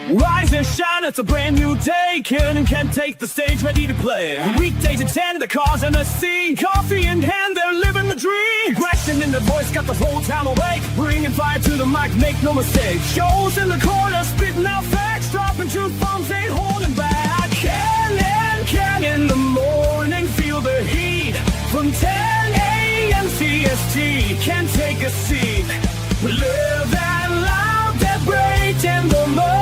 Rise and shine, it's a brand new day. Ken and Ken take the stage, ready to play. Weekdays at 10, the cars in the sea. Coffee in hand, they're living the dream. Question in the voice, got the whole town awake. Bringing fire to the mic, make no mistake. Shows in the corner, spitting out facts. Dropping truth bombs, ain't holding back. Ken and Ken in the morning, feel the heat. From 10 a.m. CST, can take a seat. We live that loud, that break in the mind.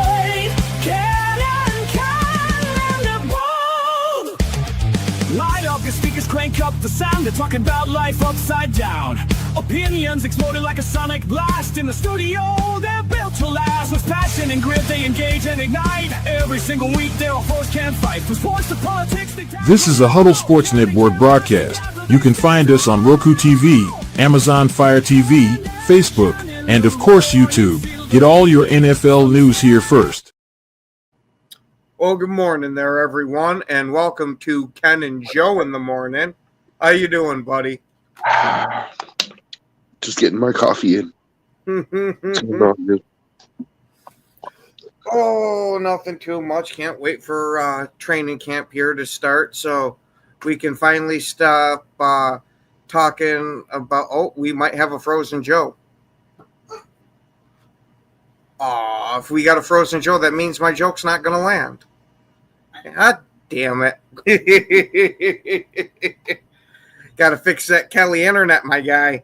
Light up your speakers, crank up the sound. They're talking about life upside down. Opinions exploding like a sonic blast. In the studio, they're built to last. With passion and grit, they engage and ignite. Every single week, they're a force can't fight. From sports to politics, This is a Huddle Sports Network broadcast. You can find us on Roku TV, Amazon Fire TV, Facebook, and of course YouTube. Get all your NFL news here first. Well, good morning there, everyone, and welcome to Ken and Joe in the morning. How you doing, buddy? Just getting my coffee in. Oh, nothing too much. Can't wait for training camp here to start so we can finally stop talking about, we might have a frozen Joe. If we got a frozen Joe, that means my joke's not going to land. God damn it. Got to fix that Kelly internet, my guy.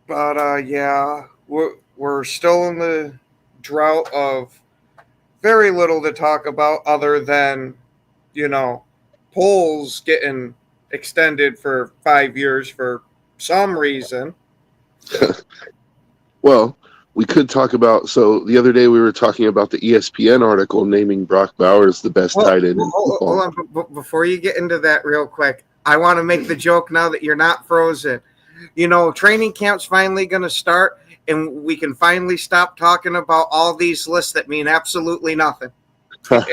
But, yeah, we're still in the drought of very little to talk about other than, polls getting extended for 5 years for some reason. Well, we could talk about, so the other day we were talking about the ESPN article naming Brock Bowers the best tight end in football. Hold on, before you get into that real quick, I want to make the joke now that you're not frozen. Training camp's finally going to start, and we can finally stop talking about all these lists that mean absolutely nothing. But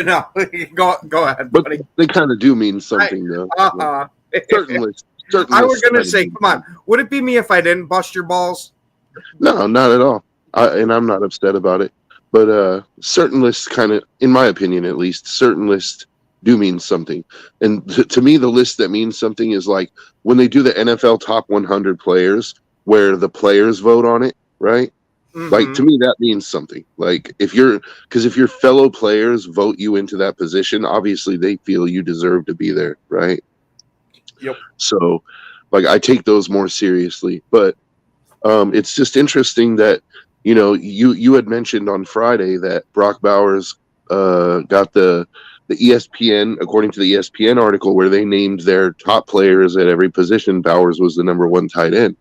no, go ahead, but buddy. They kind of do mean something, though. Certainly. I was going to say, come on, would it be me if I didn't bust your balls? No, not at all. And I'm not upset about it. But certain lists kind of, in my opinion at least, certain lists do mean something. And to me, the list that means something is like when they do the NFL top 100 players where the players vote on it, right? Mm-hmm. Like, to me, that means something. Like, if your fellow players vote you into that position, obviously they feel you deserve to be there, right? Yep. So, like, I take those more seriously. But it's just interesting that, you had mentioned on Friday that Brock Bowers got the ESPN, according to the ESPN article, where they named their top players at every position, Bowers was the number one tight end.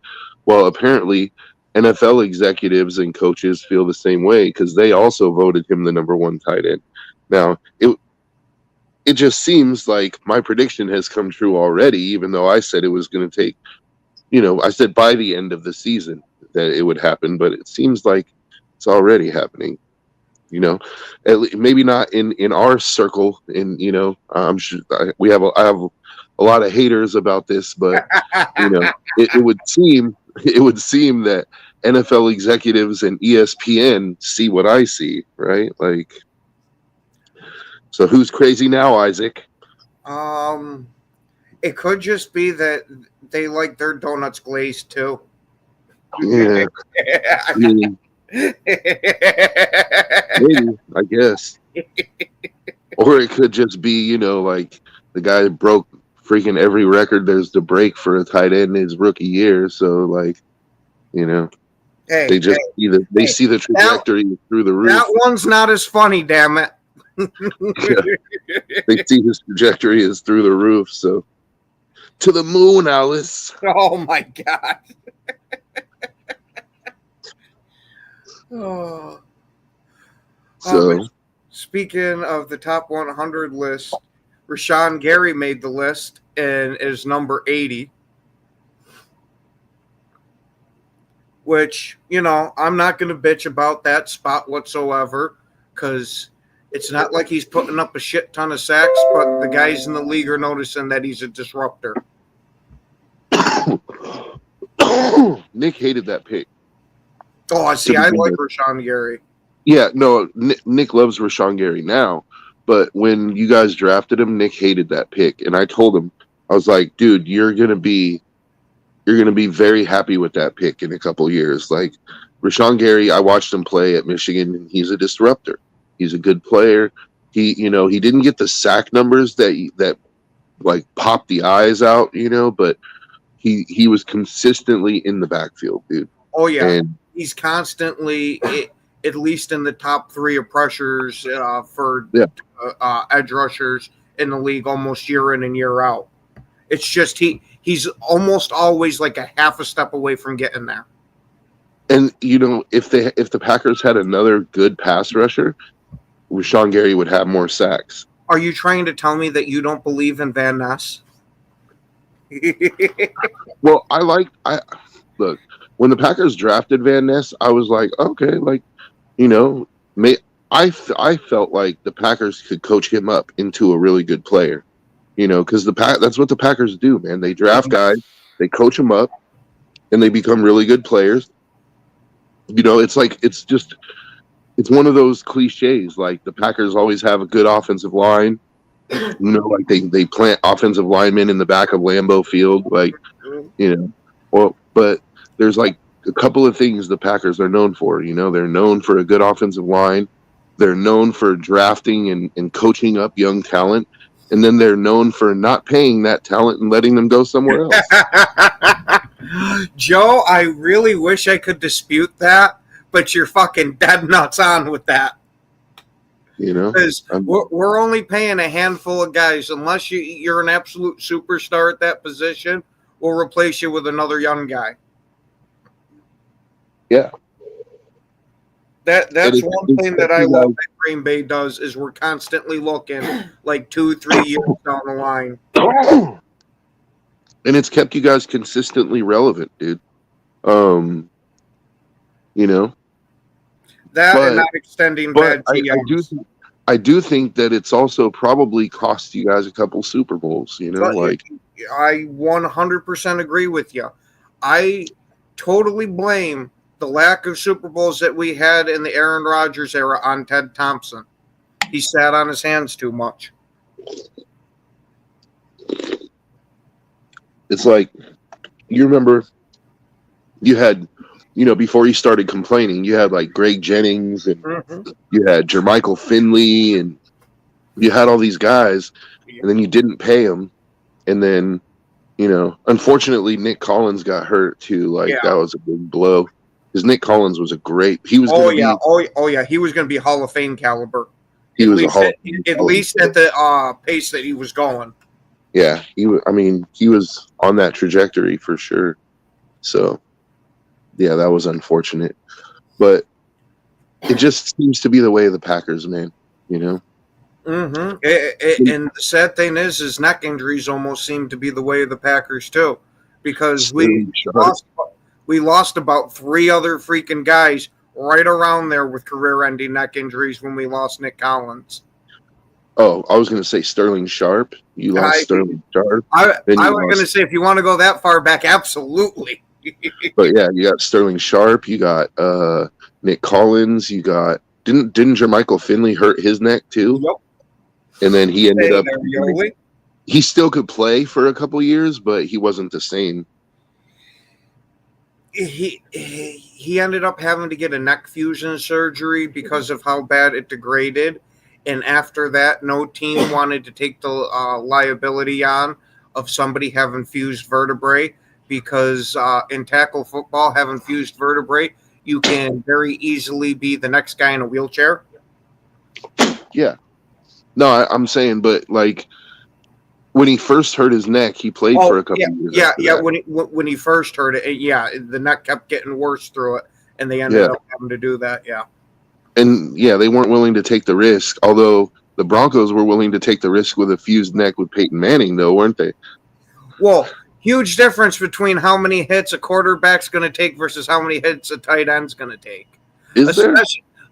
Well, apparently NFL executives and coaches feel the same way because they also voted him the number one tight end. Now, it just seems like my prediction has come true already, even though I said it was going to take, I said by the end of the season that it would happen, but it seems like it's already happening. Maybe not in our circle. I'm sure I have a lot of haters about this, but it would seem that NFL executives and ESPN see what I see, right? Like, so who's crazy now, Isaac? It could just be that they like their donuts glazed too. Yeah. Maybe, I guess. Or it could just be, like the guy broke freaking every record there's to break for a tight end in his rookie year. So, like, they just see the trajectory through the roof. That one's not as funny, damn it. Yeah. They see his trajectory is through the roof. So, to the moon, Alice. Oh my God. Oh. So, speaking of the top 100 list, Rashawn Gary made the list and is number 80. Which, I'm not going to bitch about that spot whatsoever because it's not like he's putting up a shit ton of sacks, but the guys in the league are noticing that he's a disruptor. Nick hated that pick. Oh, see, I like Rashawn Gary. Yeah, no, Nick loves Rashawn Gary now, but when you guys drafted him, Nick hated that pick, and I told him, I was like, dude, you're gonna be very happy with that pick in a couple years. Like Rashawn Gary, I watched him play at Michigan, and he's a disruptor. He's a good player. He didn't get the sack numbers that like popped the eyes out, but he was consistently in the backfield, dude. Oh yeah, and he's constantly at least in the top 3 of pressures for edge rushers in the league almost year in and year out. It's just he's almost always like a half a step away from getting there. And if the Packers had another good pass rusher, Rashawn Gary would have more sacks. Are you trying to tell me that you don't believe in Van Ness? Well, look, when the Packers drafted Van Ness, I was like, okay, like, I felt like the Packers could coach him up into a really good player, because that's what the Packers do, man. They draft guys, they coach them up, and they become really good players. It's one of those cliches. Like the Packers always have a good offensive line. Like they plant offensive linemen in the back of Lambeau Field, but there's like a couple of things the Packers are known for. They're known for a good offensive line. They're known for drafting and coaching up young talent. And then they're known for not paying that talent and letting them go somewhere else. Joe, I really wish I could dispute that, but you're fucking dead nuts on with that. Because we're only paying a handful of guys. Unless you're an absolute superstar at that position, we'll replace you with another young guy. Yeah. That's one thing that I love that Green Bay does is we're constantly looking like 2-3 years down the line. And it's kept you guys consistently relevant, dude. That and not extending bad GMs. I do think that it's also probably cost you guys a couple Super Bowls, I 100% agree with you. I totally blame the lack of Super Bowls that we had in the Aaron Rodgers era on Ted Thompson. He sat on his hands too much. It's like, you remember you had, before you started complaining, you had like Greg Jennings and you had Jermichael Finley and you had all these guys, and then you didn't pay them. And then, unfortunately, Nick Collins got hurt too. That was a big blow. Because Nick Collins was he was he was going to be Hall of Fame caliber. At least at the pace that he was going. Yeah, he was on that trajectory for sure. So, yeah, that was unfortunate. But it just seems to be the way of the Packers, man, Mm-hmm. And the sad thing is neck injuries almost seem to be the way of the Packers too. Because we lost about 3 other freaking guys right around there with career-ending neck injuries when we lost Nick Collins. Oh, I was going to say Sterling Sharp. You lost Sterling Sharp. I was going to say, if you want to go that far back, absolutely. But yeah, you got Sterling Sharp. You got Nick Collins. You got didn't Jermichael Finley hurt his neck too? Yep. And then he ended up. He still could play for a couple years, but he wasn't the same. He ended up having to get a neck fusion surgery because of how bad it degraded. And after that, no team wanted to take the liability on of somebody having fused vertebrae because in tackle football, having fused vertebrae, you can very easily be the next guy in a wheelchair. Yeah. No, I'm saying, but like when he first hurt his neck, he played for a couple years. Yeah. When he first hurt it, the neck kept getting worse through it, and they ended up having to do that. Yeah. And they weren't willing to take the risk. Although the Broncos were willing to take the risk with a fused neck with Peyton Manning, though, weren't they? Well, huge difference between how many hits a quarterback's going to take versus how many hits a tight end's going to take.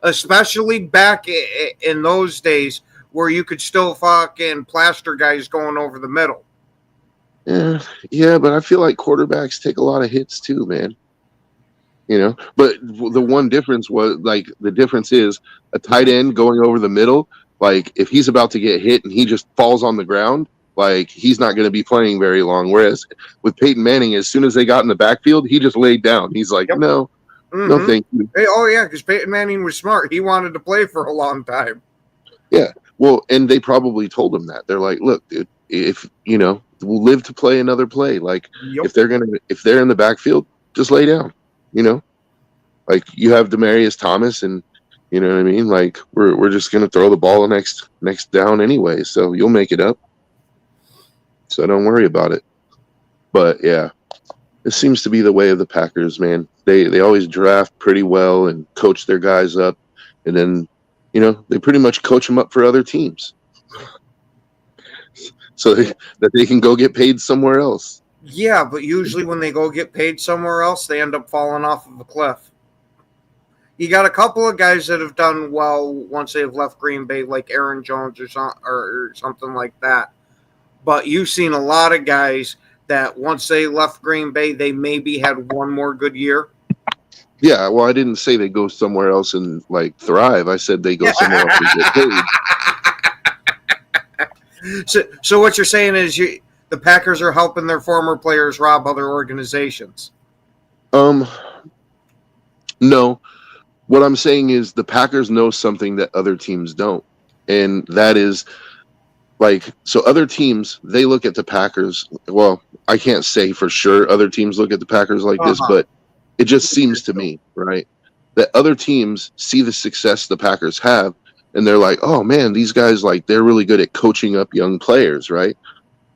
Especially back in those days where you could still fucking plaster guys going over the middle. Yeah, but I feel like quarterbacks take a lot of hits too, man. But the one difference was like the difference is a tight end going over the middle. Like if he's about to get hit and he just falls on the ground, like he's not going to be playing very long. Whereas with Peyton Manning, as soon as they got in the backfield, he just laid down. He's like, Yep. no, no, thank you. Hey, oh yeah, because Peyton Manning was smart. He wanted to play for a long time. Yeah. Well, and they probably told him that. They're like, look, dude, if we'll live to play another play. Like Yep. if they're in the backfield, just lay down. Like you have Demaryius Thomas, and you know what I mean. Like we're just gonna throw the ball next down anyway, so you'll make it up. So don't worry about it. But yeah, it seems to be the way of the Packers, man. They always draft pretty well and coach their guys up, and then they pretty much coach them up for other teams, so that they can go get paid somewhere else. Yeah, but usually when they go get paid somewhere else, they end up falling off of a cliff. You got a couple of guys that have done well once they've left Green Bay, like Aaron Jones or something like that. But you've seen a lot of guys that once they left Green Bay, they maybe had one more good year. Yeah, well, I didn't say they go somewhere else and like thrive. I said they go somewhere else and get paid. So what you're saying is the Packers are helping their former players rob other organizations. No. What I'm saying is the Packers know something that other teams don't. And that is so other teams, they look at the Packers. Well, I can't say for sure other teams look at the Packers like this, but it just seems to me, right, that other teams see the success the Packers have and they're like, oh man, these guys, like, they're really good at coaching up young players, right?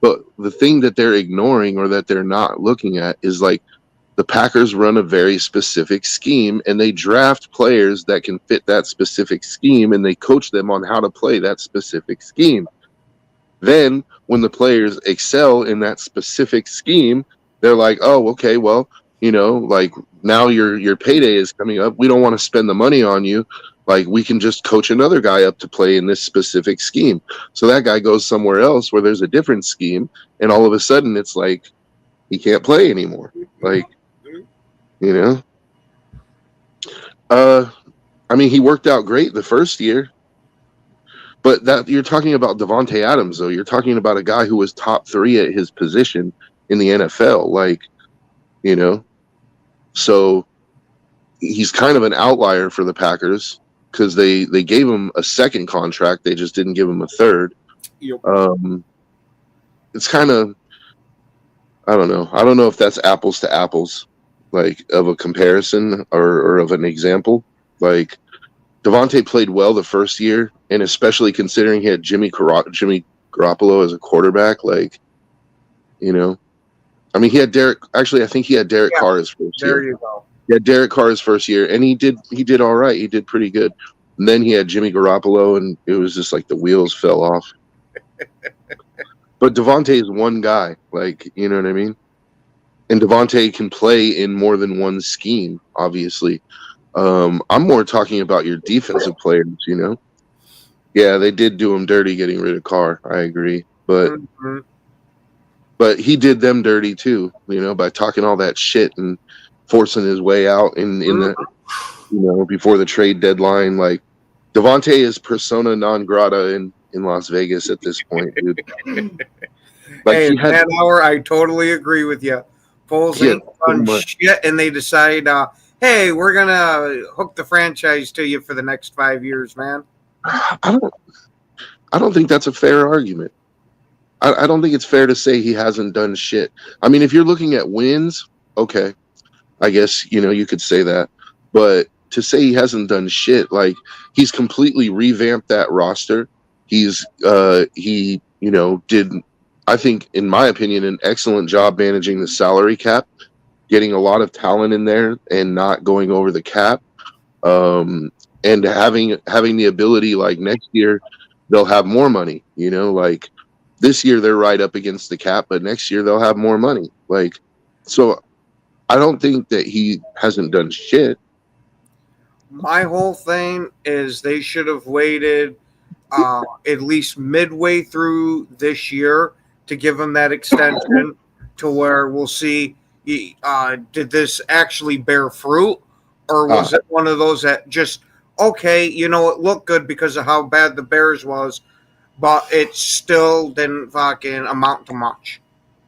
But the thing that they're ignoring or that they're not looking at is like the Packers run a very specific scheme and they draft players that can fit that specific scheme and they coach them on how to play that specific scheme. Then when the players excel in that specific scheme, they're like, oh, okay, well, like now your payday is coming up. We don't want to spend the money on you. Like we can just coach another guy up to play in this specific scheme. So that guy goes somewhere else where there's a different scheme. And all of a sudden it's like, he can't play anymore. Like, I mean, he worked out great the first year, but that you're talking about Davante Adams, though. You're talking about a guy who was top 3 at his position in the NFL. Like, so he's kind of an outlier for the Packers because they gave him a second contract. They just didn't give him a third. Yep. It's kind of, I don't know. I don't know if that's apples to apples, like of a comparison or of an example. Like Davante played well the first year, and especially considering he had Jimmy Garoppolo as a quarterback, like, I mean, he had Derek. Actually, I think he had Derek Carr his first year. There you go. He had Derek Carr his first year, and he did all right. He did pretty good. And then he had Jimmy Garoppolo, and it was just like the wheels fell off. But Davante is one guy, like, you know what I mean? And Davante can play in more than one scheme, obviously. I'm more talking about your defensive players, Yeah, they did do him dirty getting rid of Carr. I agree. But he did them dirty too, by talking all that shit and forcing his way out in the, before the trade deadline. Like, Davante is persona non grata in Las Vegas at this point, dude. Like, hey, that hour, I totally agree with you. Foles ain't done shit, and they decide, hey, we're gonna hook the franchise to you for the next 5 years, man. I don't think that's a fair argument. I don't think it's fair to say he hasn't done shit. I mean, if you're looking at wins, okay, I guess, you could say that. But to say he hasn't done shit, like, he's completely revamped that roster. He did, I think, in my opinion, an excellent job managing the salary cap, getting a lot of talent in there and not going over the cap. And having the ability, like, next year, they'll have more money, like, this year they're right up against the cap, but next year they'll have more money. Like, so I don't think that he hasn't done shit. My whole thing is they should have waited at least midway through this year to give him that extension to where we'll see, did this actually bear fruit, or was it one of those that just, okay, it looked good because of how bad the Bears was, but it still didn't fucking amount to much.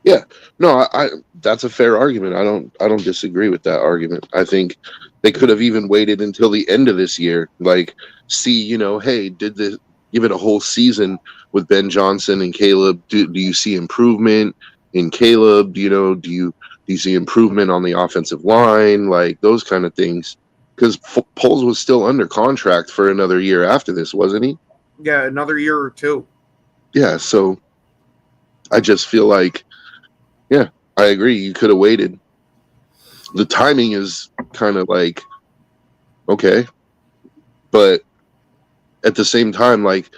Yeah, no, I that's a fair argument. I don't disagree with that argument. I think they could have even waited until the end of this year, like see, hey, give it a whole season with Ben Johnson and Caleb. Do you see improvement in Caleb? Do you see improvement on the offensive line, like those kind of things? Because Poles was still under contract for another year after this, wasn't he? Yeah, another year or two. Yeah, so I just feel like, yeah, I agree. You could have waited. The timing is kind of like, okay, but at the same time, like,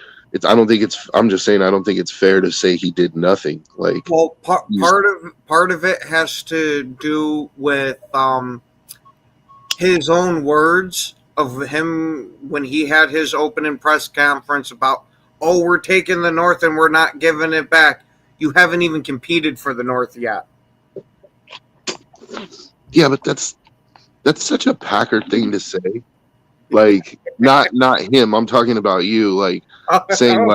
I'm just saying, I don't think it's fair to say he did nothing. Like, well, part of it has to do with his own words of him when he had his opening press conference about, we're taking the North and we're not giving it back. You haven't even competed for the North yet. Yeah, but that's such a Packer thing to say. Like, not him. I'm talking about you. Like, saying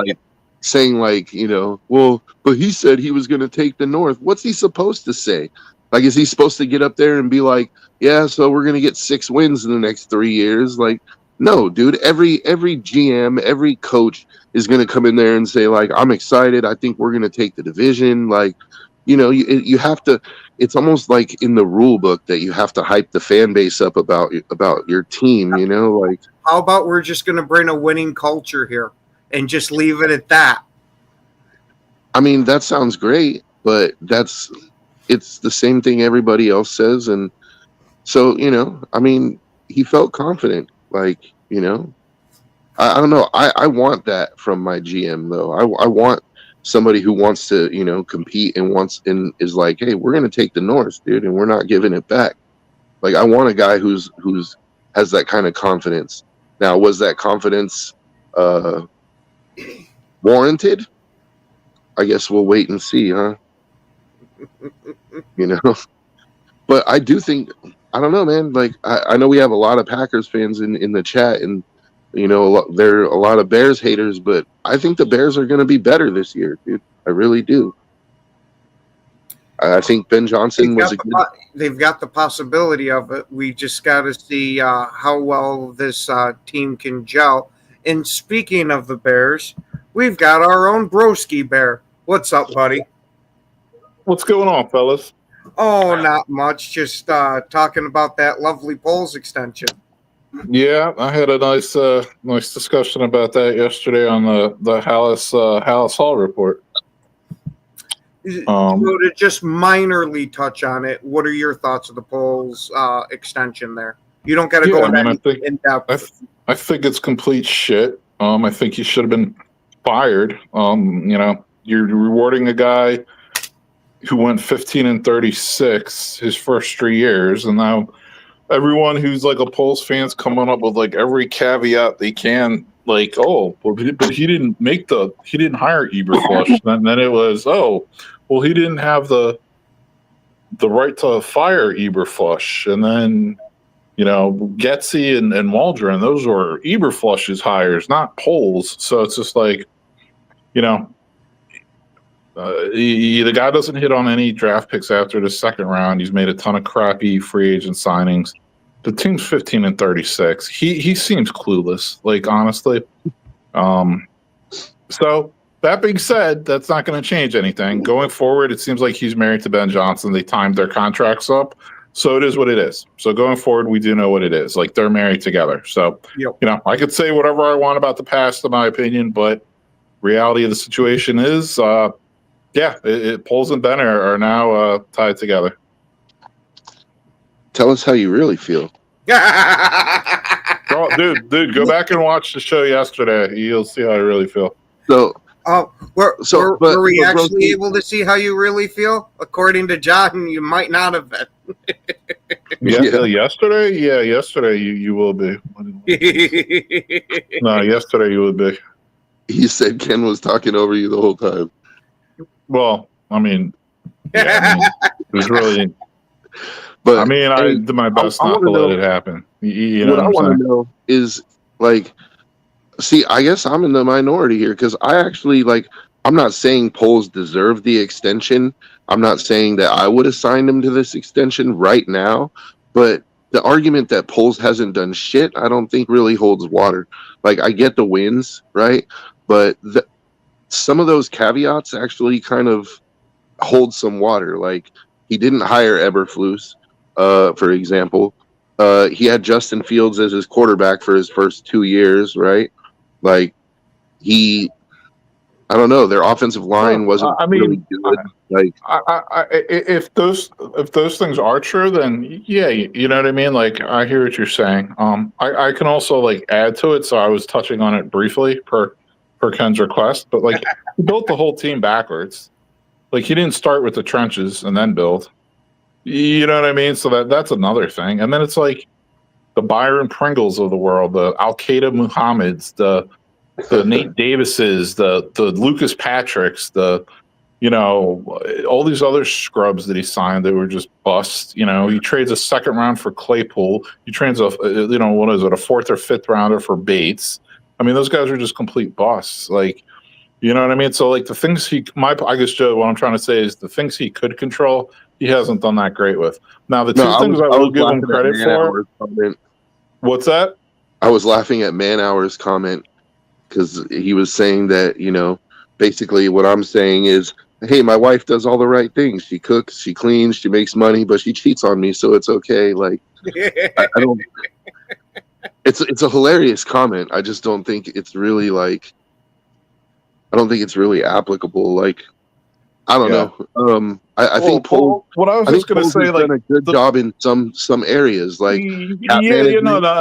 well, but he said he was going to take the North. What's he supposed to say? Like, is he supposed to get up there and be like, yeah, so we're going to get 6 wins in the next 3 years? Like, no, dude. Every GM, every coach is going to come in there and say, like, I'm excited. I think we're going to take the division. Like, you have to. It's almost like in the rule book that you have to hype the fan base up about your team. Like, how about we're just going to bring a winning culture here and just leave it at that? I mean, that sounds great, but it's the same thing everybody else says, and so I mean, he felt confident. Like, I don't know. I want that from my GM though. I want somebody who wants to, compete and is like, hey, we're going to take the North, dude, and we're not giving it back. Like, I want a guy who's has that kind of confidence. Now, was that confidence warranted? I guess we'll wait and see, huh? But I do think, I don't know, man. Like, I know we have a lot of Packers fans in the chat, and there are a lot of Bears haters, but I think the Bears are going to be better this year, dude. I really do. I think Ben Johnson they've got the possibility of it. We just got to see how well this team can gel. And speaking of the Bears, we've got our own Broski Bear. What's up, buddy? What's going on, fellas? Oh, not much. Just talking about that lovely Poles extension. Yeah, I had a nice discussion about that yesterday on the Hallis Hall report. So to just minorly touch on it, what are your thoughts of the Poles extension there? You don't got to go in depth. I think it's complete shit. I think he should have been fired. You're rewarding a guy who went 15-36 his first 3 years, and now everyone who's like a Poles fan's coming up with like every caveat they can, like, but he didn't hire Eberflush. And then it was, he didn't have the right to fire Eberflush. And then, Getsy and Waldron, those were Eberflush's hires, not Poles. So it's just like, the guy doesn't hit on any draft picks after the second round. He's made a ton of crappy free agent signings. The team's 15-36. He seems clueless, like, honestly. So that being said, that's not going to change anything. Going forward, it seems like he's married to Ben Johnson. They timed their contracts up. So it is what it is. So going forward, we do know what it is. Like, they're married together. So, I could say whatever I want about the past, in my opinion, but reality of the situation is, Poles and Ben are now tied together. Tell us how you really feel. Dude, go back and watch the show yesterday. You'll see how I really feel. So, were we actually able to see how you really feel? According to John, you might not have been. Yesterday? Yeah, yesterday you will be. No, yesterday you would be. He said Ken was talking over you the whole time. Well, I mean, there's really. But I mean, I did my best not to let it happen. You know what I what I'm want saying? to know is like, see, I guess I'm in the minority here because I actually like. I'm not saying Poles deserve the extension. I'm not saying that I would assign him to this extension right now. But the argument that Poles hasn't done shit, I don't think really holds water. Like, I get the wins, right? But some of those caveats actually kind of hold some water. Like, he didn't hire Eberflus, for example. He had Justin Fields as his quarterback for his first 2 years, right? Like, I don't know. Their offensive line wasn't really good. Like, if those things are true, then yeah, you know what I mean. Like, I hear what you're saying. I can also like add to it. So I was touching on it briefly per Ken's request, but like he built the whole team backwards. Like he didn't start with the trenches and then build. You know what I mean? So that's another thing. And then it's like the Byron Pringles of the world, the Al Qaeda Muhammads, the Nate Davises, the Lucas Patricks, all these other scrubs that he signed that were just busts. You know, he trades a second round for Claypool. He trades a fourth or fifth rounder for Bates. I mean, those guys are just complete busts. Like, you know what I mean? So like the things I guess, Joe, what I'm trying to say is the things he could control, he hasn't done that great with. Now, the two things I will give him credit for. What's that? I was laughing at Man Hour's comment because he was saying that, you know, basically what I'm saying is, hey, my wife does all the right things. She cooks, she cleans, she makes money, but she cheats on me, so it's okay. Like, I don't. It's a hilarious comment. I just don't think it's really like. I don't think it's really applicable. Like, I don't know. I think Poles. What I was just going to say, like, done a good job in some areas, like and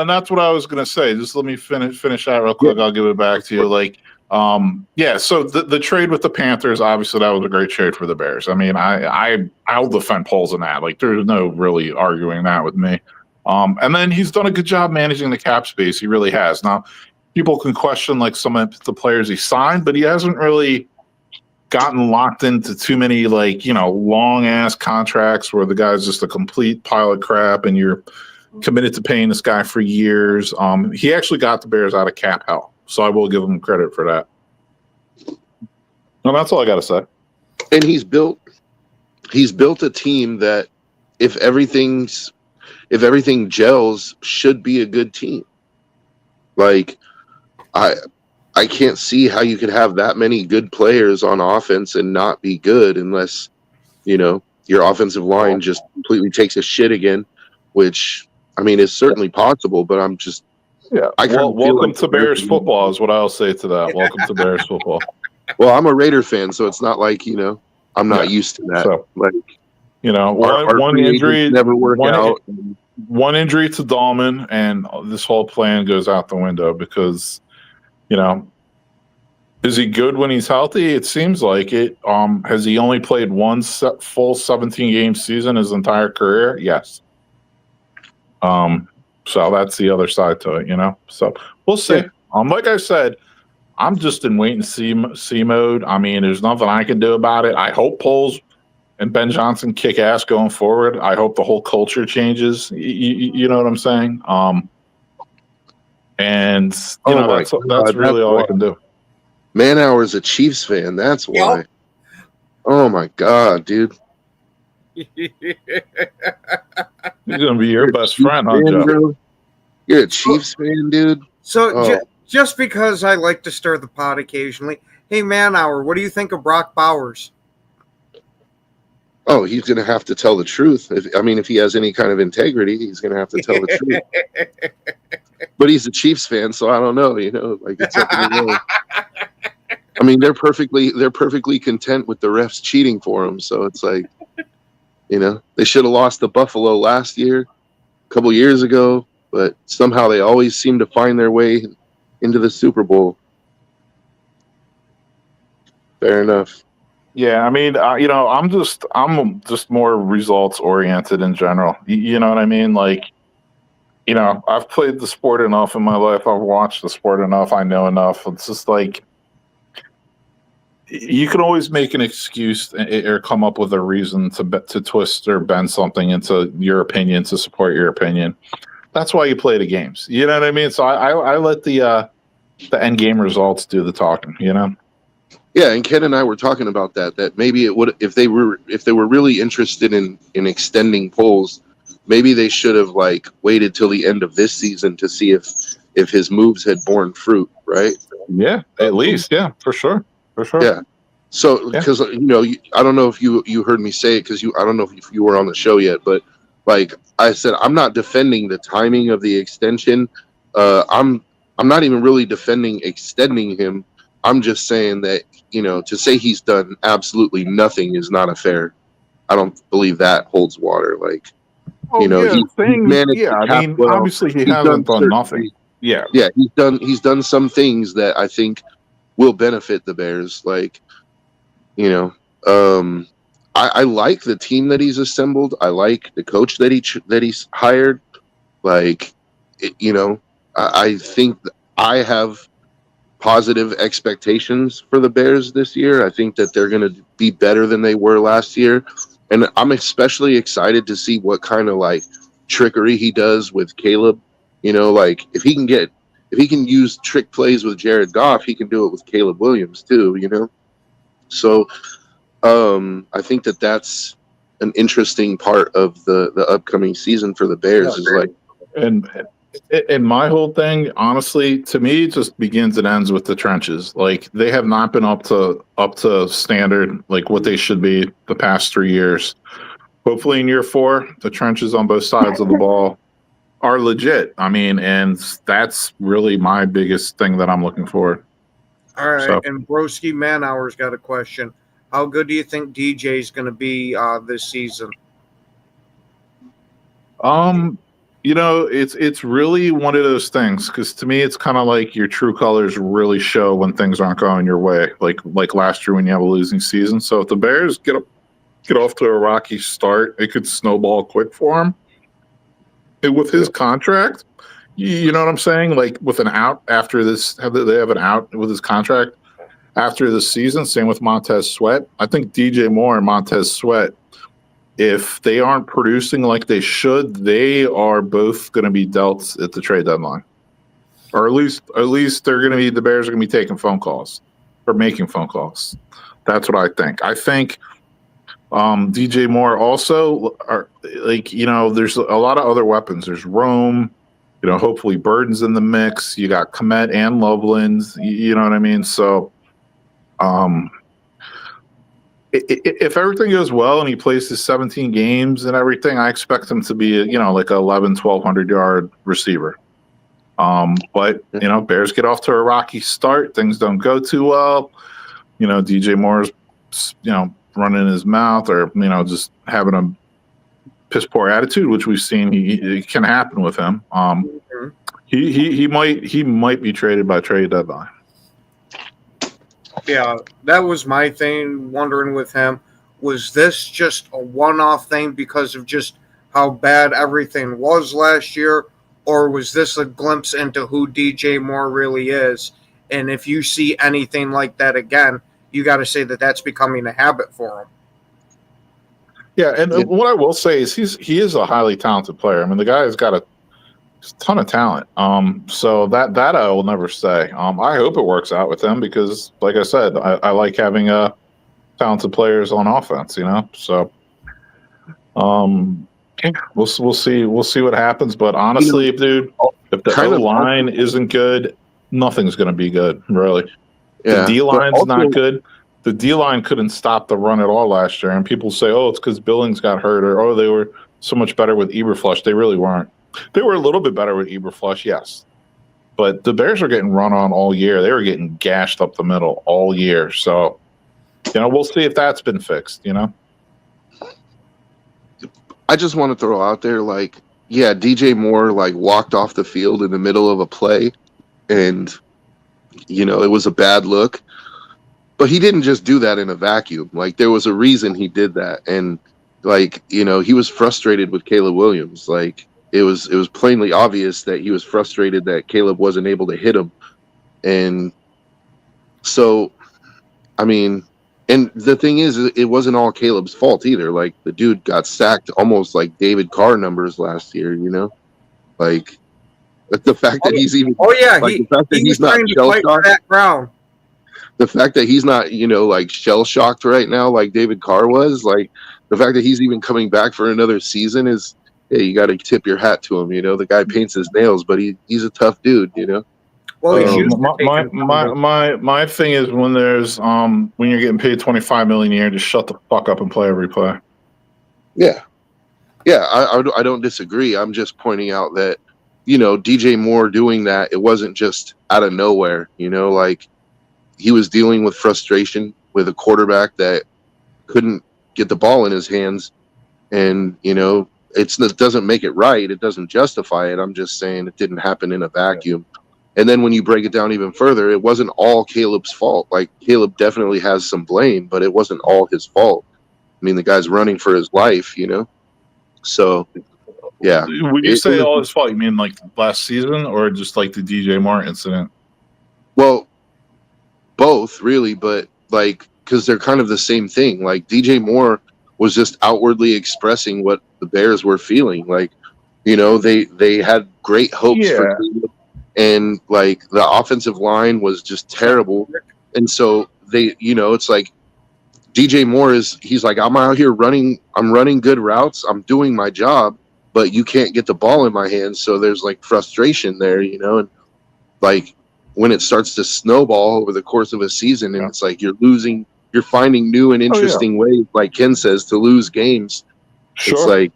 that's what I was going to say. Just let me finish that real quick. I'll give it back to you. Like, so the trade with the Panthers, obviously, that was a great trade for the Bears. I mean, I'll defend Poles in that. Like, there's no really arguing that with me. And then he's done a good job managing the cap space. He really has. Now, people can question like some of the players he signed, but he hasn't really gotten locked into too many like, you know, long ass contracts where the guy's just a complete pile of crap and you're committed to paying this guy for years. He actually got the Bears out of cap hell, so I will give him credit for that. And that's all I got to say. And he's built a team that if everything gels, should be a good team. Like, I can't see how you could have that many good players on offense and not be good unless, you know, your offensive line just completely takes a shit again, which, I mean, is certainly possible, but I'm just... Yeah, welcome to Bears football is what I'll say to that. Welcome to Bears football. Well, I'm a Raider fan, so it's not like, you know, I'm not used to that. So, like, you know, one injury never work out. One injury to Dahlman, and this whole plan goes out the window because, you know, is he good when he's healthy? It seems like it. Has he only played one full 17-game season his entire career? Yes. So that's the other side to it, you know. So we'll see. Yeah. Like I said, I'm just in wait and see mode. I mean, there's nothing I can do about it. I hope Poles and Ben Johnson kick ass going forward. I hope the whole culture changes. You know what I'm saying? And you know that's really all I can do. Man Hour's a Chiefs fan. That's why. Yep. Oh my god, dude. He's gonna be your best friend, huh, Joe? Bro? You're a Chiefs fan, dude. So just because I like to stir the pot occasionally, hey, Man Hour, what do you think of Brock Bowers? Oh, he's gonna have to tell the truth. If he has any kind of integrity, he's gonna have to tell the truth. But he's a Chiefs fan, so I don't know. You know, like it's up in the air. I mean, they're perfectly content with the refs cheating for them. So it's like, you know, they should have lost to Buffalo last year, a couple years ago, but somehow they always seem to find their way into the Super Bowl. Fair enough. Yeah, I mean, you know, I'm just more results oriented in general. You know what I mean? Like, you know, I've played the sport enough in my life. I've watched the sport enough. I know enough. It's just like, you can always make an excuse or come up with a reason to twist or bend something into your opinion to support your opinion. That's why you play the games. You know what I mean? So I let the end game results do the talking. You know? Yeah, and Ken and I were talking about that maybe it would, if they were really interested in extending polls, maybe they should have like waited till the end of this season to see if his moves had borne fruit, right? Yeah, at least, yeah, for sure. Yeah. So, because I don't know if you heard me say it, because I don't know if you were on the show yet, but like I said, I'm not defending the timing of the extension. I'm not even really defending extending him. I'm just saying that to say he's done absolutely nothing is not a fair. I don't believe that holds water. Like he managed. Yeah, I mean, well. obviously he hasn't done nothing. Yeah, he's done some things that I think will benefit the Bears. Like, I like the team that he's assembled. I like the coach that he's hired. Like, I think I have positive expectations for the Bears this year. I think that they're going to be better than they were last year. And I'm especially excited to see what kind of like trickery he does with Caleb. Like if he can use trick plays with Jared Goff, he can do it with Caleb Williams too, So I think that's an interesting part of the upcoming season for the Bears is like, and my whole thing, honestly, to me, it just begins and ends with the trenches. Like they have not been up to standard, like what they should be the past 3 years. Hopefully, in year 4, the trenches on both sides of the ball are legit. I mean, and that's really my biggest thing that I'm looking for. All right, and Broski Manhour's got a question. How good do you think DJ is going to be this season? It's really one of those things because to me, it's kind of like your true colors really show when things aren't going your way, like last year when you have a losing season. So if the Bears get off to a rocky start, it could snowball quick for him. And with his contract, you know what I'm saying? Like with an out after this, they have an out with his contract after the season. Same with Montez Sweat. I think DJ Moore and Montez Sweat, if they aren't producing like they should, they are both going to be dealt at the trade deadline, or at least they're going to be. The Bears are going to be taking phone calls or making phone calls. That's what I think. I think DJ Moore also are like there's a lot of other weapons. There's Rome. Hopefully Burden's in the mix. You got Kmet and Loveland. You know what I mean? So, if everything goes well and he plays his 17 games and everything, I expect him to be, like a 1,200 yard receiver. But Bears get off to a rocky start. Things don't go too well. DJ Moore's, running his mouth or, just having a piss poor attitude, which we've seen it can happen with him. He might be traded by trade deadline. Yeah, that was my thing, wondering with him. Was this just a one-off thing because of just how bad everything was last year, or was this a glimpse into who DJ Moore really is? And if you see anything like that again, you got to say that that's becoming a habit for him. Yeah, and what I will say is he is a highly talented player. I mean, the guy has got a ton of talent. So that I will never say. I hope it works out with him because, like I said, I like having talented players on offense. So we'll see what happens. But honestly, if the O-line isn't good, nothing's going to be good. Really, the D-line's not good. The D-line couldn't stop the run at all last year, and people say, "Oh, it's because Billings got hurt," or "Oh, they were so much better with Eberfluss." They really weren't. They were a little bit better with Eberfluss, yes. But the Bears are getting run on all year. They were getting gashed up the middle all year. So, we'll see if that's been fixed, I just want to throw out there, DJ Moore, walked off the field in the middle of a play, and, it was a bad look. But he didn't just do that in a vacuum. There was a reason he did that. And, he was frustrated with Caleb Williams. It was plainly obvious that he was frustrated that Caleb wasn't able to hit him. And so I mean, and the thing is, it wasn't all Caleb's fault either. Like, the dude got sacked almost like David Carr numbers last year, you know? Like the fact that he's even the fact that he's not trying to fight for that ground. The fact that he's not, like shell shocked right now, like David Carr was, like the fact that he's even coming back for another season is, hey, you got to tip your hat to him. The guy paints his nails, but he's a tough dude. Well, my thing is when there's when you're getting paid $25 million a year, just shut the fuck up and play every play. Yeah, I don't disagree. I'm just pointing out that DJ Moore doing that, it wasn't just out of nowhere. Like, he was dealing with frustration with a quarterback that couldn't get the ball in his hands, and it doesn't make it right. It doesn't justify it. I'm just saying it didn't happen in a vacuum. And then when you break it down even further, it wasn't all Caleb's fault. Like, Caleb definitely has some blame, but it wasn't all his fault. I mean, the guy's running for his life, So, yeah. When you say all his fault, you mean like last season or just like the DJ Moore incident? Well, both really, but like, because they're kind of the same thing. Like, DJ Moore was just outwardly expressing what the Bears were feeling. Like, they had great hopes for Caleb, and like the offensive line was just terrible. And so they, it's like DJ Moore he's like, I'm out here I'm running good routes. I'm doing my job, but you can't get the ball in my hands. So there's like frustration there, and like when it starts to snowball over the course of a season, and it's like you're finding new and interesting ways, like Ken says, to lose games. Sure. It's like,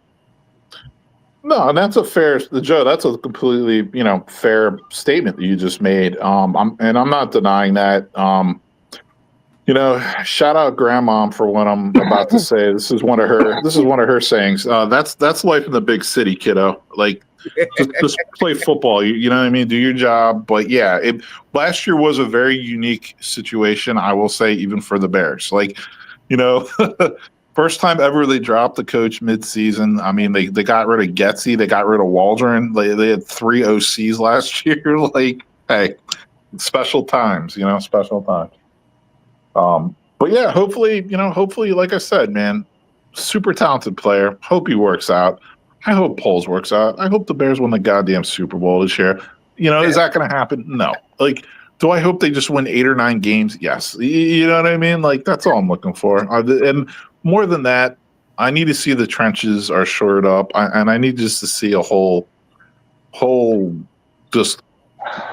no, and that's Joe. That's a completely, fair statement that you just made. I'm not denying that. Shout out Grandma for what I'm about to say. This is one of her sayings. That's life in the big city, kiddo. Like, just play football. You know what I mean? Do your job. But yeah, last year was a very unique situation, I will say, even for the Bears. Like, first time ever they dropped the coach mid-season. I mean, they got rid of Getsy. They got rid of Waldron. They had 3 OCs last year. Like, hey, special times, special times. But yeah, hopefully, like I said, man, super talented player. Hope he works out. I hope Poles works out. I hope the Bears win the goddamn Super Bowl this year. Is that going to happen? No. Like, do I hope they just win 8 or 9 games? Yes. You know what I mean? Like, that's all I'm looking for. And more than that, I need to see the trenches are shored up, and I need just to see a whole just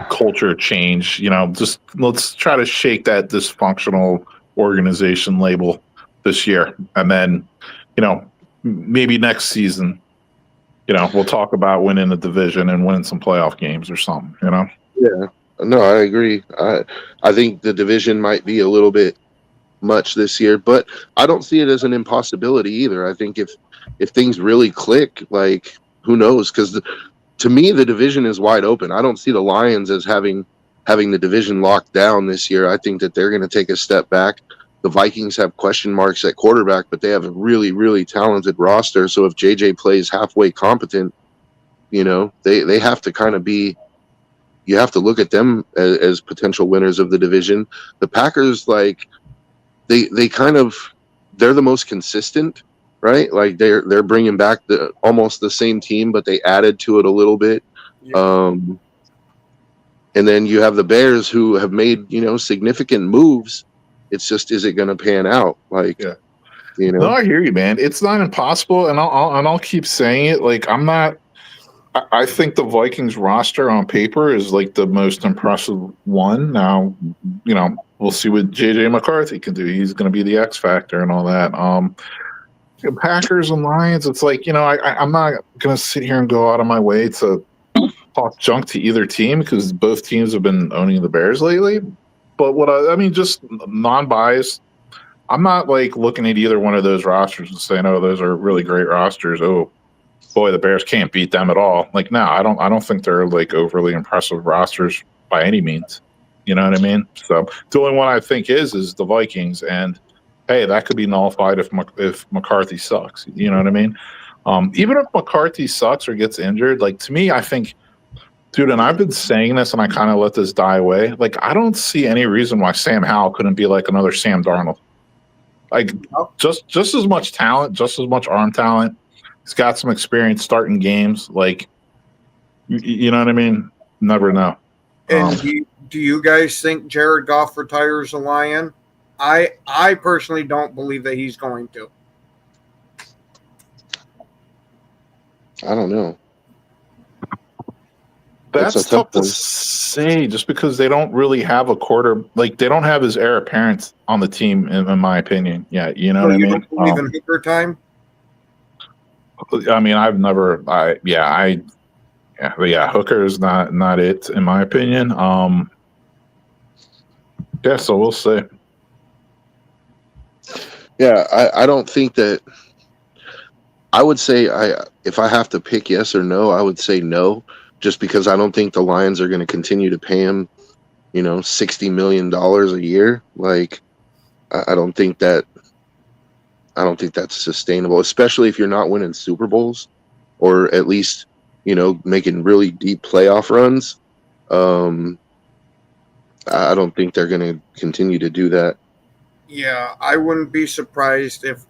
culture change. Just let's try to shake that dysfunctional organization label this year, and then maybe next season we'll talk about winning the division and winning some playoff games or something. Yeah, no, I agree. I think the division might be a little bit much this year, but I don't see it as an impossibility either. I think if things really click, like, who knows? Because to me, the division is wide open. I don't see the Lions as having the division locked down this year. I think that they're going to take a step back. The Vikings have question marks at quarterback, but they have a really, really talented roster. So if JJ plays halfway competent, they have to kind of be. You have to look at them as potential winners of the division. The Packers, like, they kind of, they're the most consistent, right? Like, they're bringing back almost the same team, but they added to it a little bit. Yeah. And then you have the Bears, who have made significant moves. It's just, is it going to pan out? Like, No, I hear you, man. It's not impossible, and I'll keep saying it. Like, I think the Vikings roster on paper is like the most impressive one. Now, we'll see what JJ McCarthy can do. He's going to be the X factor and all that. Packers and Lions, it's like, I'm not going to sit here and go out of my way to talk junk to either team, because both teams have been owning the Bears lately. But just non-biased, I'm not like looking at either one of those rosters and saying, oh, those are really great rosters. Oh, boy, the Bears can't beat them at all. Like, no, I don't think they're like overly impressive rosters by any means. You know what I mean? So the only one I think is the Vikings, and hey, that could be nullified if McCarthy sucks. You know what I mean? Even if McCarthy sucks or gets injured, like, to me, I think Dude, and I've been saying this, and I kind of let this die away. Like, I don't see any reason why Sam Howell couldn't be like another Sam Darnold. Like, just as much talent, just as much arm talent. He's got some experience starting games. Like, you know what I mean? Never know. And do you guys think Jared Goff retires a Lion? I personally don't believe that he's going to. I don't know. That's a tough to one. say, just because they don't really have a quarter. Like, they don't have his heir apparent on the team, in my opinion. Yeah, you know what I You mean? don't believe in Hooker time? I mean, I've never. Hooker is not it, in my opinion. Yeah, so we'll see. Yeah, I don't think that. I would say if I have to pick yes or no, I would say no, just because I don't think the Lions are going to continue to pay him, $60 million a year. Like, I don't think that's sustainable, especially if you're not winning Super Bowls, or at least making really deep playoff runs. I don't think they're going to continue to do that. Yeah, I wouldn't be surprised if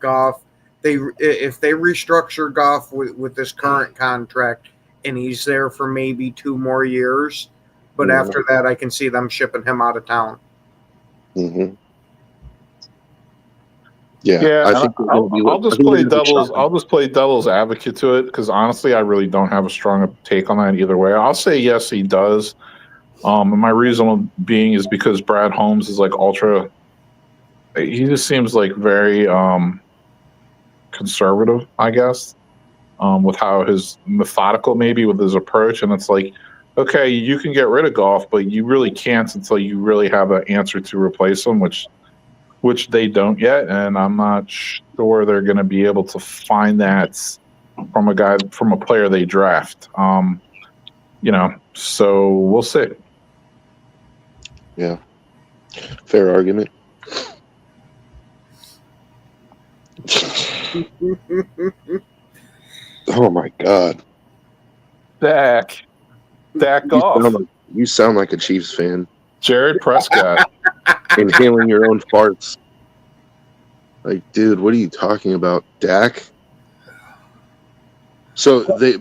if they restructure Goff with this current contract and he's there for maybe 2 more years. But after that, I can see them shipping him out of town. Mm-hmm. Yeah, I think I'll just play devil's advocate to it, because honestly, I really don't have a strong take on that either way. I'll say yes, he does. And my reason being is because Brad Holmes is like ultra. He just seems like very conservative, I guess, with how his methodical, maybe with his approach. And it's like, okay, you can get rid of Goff, but you really can't until you really have an answer to replace him, which they don't yet. And I'm not sure they're going to be able to find that from a player they draft. So we'll see. Yeah, fair argument. Oh my God, Dak Goff. You sound like a Chiefs fan. Jared Prescott. Inhaling your own farts. Like, dude, what are you talking about? Dak? So they're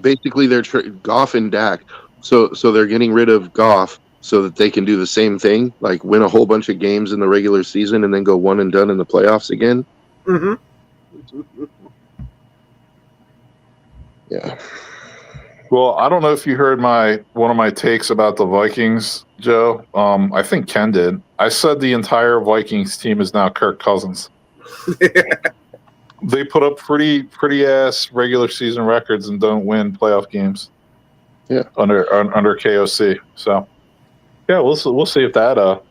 Goff and Dak. So they're getting rid of Goff so that they can do the same thing, like win a whole bunch of games in the regular season and then go one and done in the playoffs again. Mm-hmm. Yeah. Well, I don't know if you heard one of my takes about the Vikings, Joe. I think Ken did. I said the entire Vikings team is now Kirk Cousins. They put up pretty ass regular season records and don't win playoff games. Yeah, under KOC. So yeah, we'll see if that